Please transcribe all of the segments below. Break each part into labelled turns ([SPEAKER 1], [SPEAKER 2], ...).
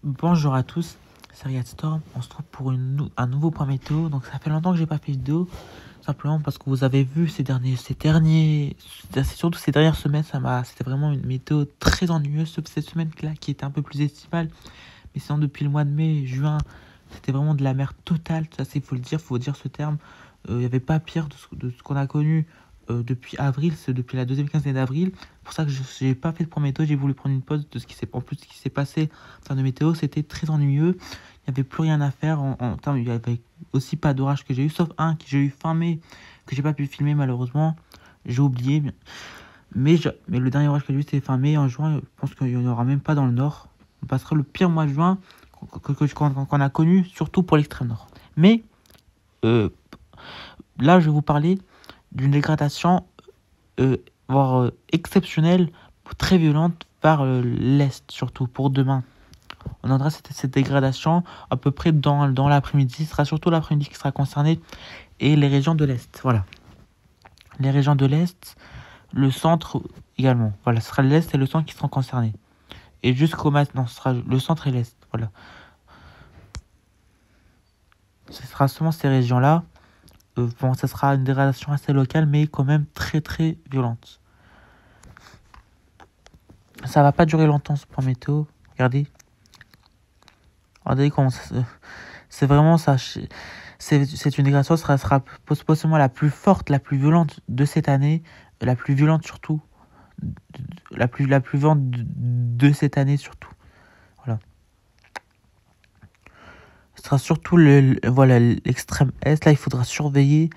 [SPEAKER 1] Bonjour à tous, c'est Riyad Storm. On se trouve pour un nouveau point météo. Donc ça fait longtemps que j'ai pas fait de vidéo, simplement parce que vous avez vu surtout ces dernières semaines, c'était vraiment une météo très ennuyeuse, sauf cette semaine-là qui était un peu plus estivale. Mais sinon depuis le mois de mai, juin, c'était vraiment de la merde totale. Ça c'est faut dire ce terme. Il n'y avait pas pire de ce qu'on a connu depuis avril, c'est depuis la deuxième quinzaine d'avril. C'est pour ça que je n'ai pas fait de point météo, j'ai voulu prendre une pause de ce qui s'est en plus ce qui s'est passé en termes de météo. C'était très ennuyeux, il n'y avait plus rien à faire en termes, il n'y avait aussi pas d'orage que j'ai eu, sauf un que j'ai eu fin mai, que j'ai pas pu filmer malheureusement, j'ai oublié. Mais le dernier orage que j'ai eu c'était fin mai. En juin, je pense qu'il n'y en aura même pas dans le nord. On passera le pire mois de juin qu'on a connu, surtout pour l'extrême nord. Mais là, je vais vous parler d'une dégradation voire exceptionnelle, très violente par l'Est, surtout pour demain. On aura cette dégradation à peu près dans l'après-midi. Ce sera surtout l'après-midi qui sera concerné et les régions de l'Est. Voilà. Les régions de l'Est, le centre également. Voilà, ce sera l'Est et le centre qui seront concernés. Et jusqu'au matin, ce sera le centre et l'Est. Voilà. Ce sera seulement ces régions-là. Bon, ça sera une dégradation assez locale, mais quand même très très violente. Ça va pas durer longtemps ce point météo. Regardez. Regardez comment c'est vraiment ça. C'est une dégradation, sera possiblement la plus forte, la plus violente de cette année. La plus violente surtout. La plus violente de cette année surtout. Voilà. Ce sera surtout l'extrême est. Là, il faudra surveiller.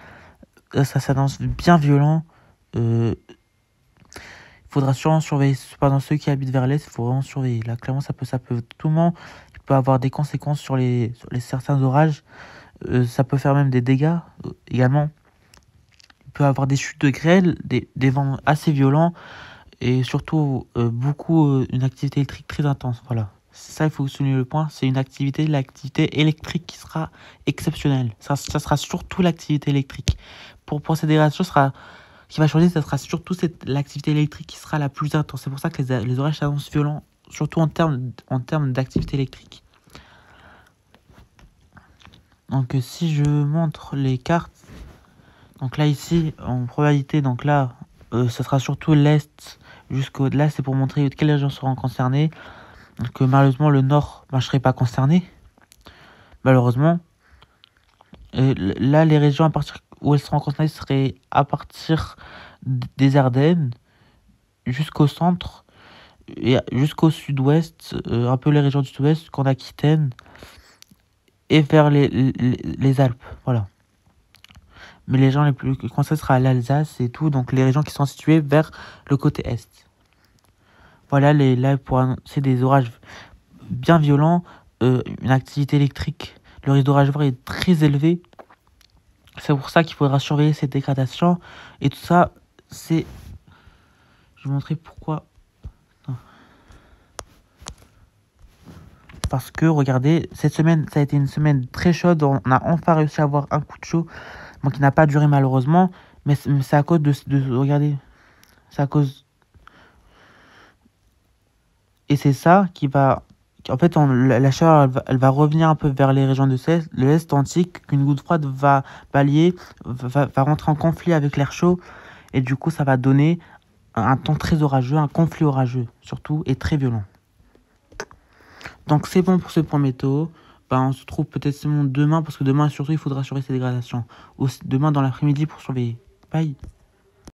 [SPEAKER 1] Ça s'annonce bien violent. Il faudra sûrement surveiller. Pendant ceux qui habitent vers l'est, il faut vraiment surveiller. Là, clairement, ça peut tout le monde. Il peut avoir des conséquences sur les certains orages. Ça peut faire même des dégâts également. Il peut avoir des chutes de grêle, des vents assez violents et surtout une activité électrique très intense. Voilà. Ça, il faut souligner le point. C'est l'activité électrique qui sera exceptionnelle. Ça sera surtout l'activité électrique. Pour cette dégradation, qui va changer, ça sera surtout l'activité électrique qui sera la plus intense. C'est pour ça que les orages s'annoncent violents, surtout en termes d'activité électrique. Donc si je montre les cartes, donc là ici en probabilité, donc là ce sera surtout l'est jusqu'au-delà, c'est pour montrer quelles régions seront concernées. Donc malheureusement le nord ne serait pas concerné, malheureusement. Et là les régions à partir où elles seront concernées seraient à partir des Ardennes jusqu'au centre et jusqu'au sud-ouest, un peu les régions du sud-ouest, qu'en Aquitaine et vers les Alpes, voilà. Mais les gens les plus concernés sera l'Alsace et tout, donc les régions qui sont situées vers le côté est. Voilà, là pour annoncer des orages bien violents, une activité électrique, le risque d'orage est très élevé. C'est pour ça qu'il faudra surveiller cette dégradation et tout ça. Je vais vous montrer pourquoi. Parce que regardez, cette semaine, ça a été une semaine très chaude. On a enfin réussi à avoir un coup de chaud, bon, qui n'a pas duré malheureusement, mais c'est à cause regardez, c'est à cause, et c'est ça qui va, en fait, la chaleur, elle va revenir un peu vers les régions de l'Est, tandis qu'une goutte froide va balayer, va rentrer en conflit avec l'air chaud, et du coup, ça va donner un temps très orageux, un conflit orageux surtout, et très violent. Donc c'est bon pour ce point météo. On se trouve peut-être demain, parce que demain surtout il faudra surveiller ces dégradations. Ou demain dans l'après-midi pour surveiller. Bye.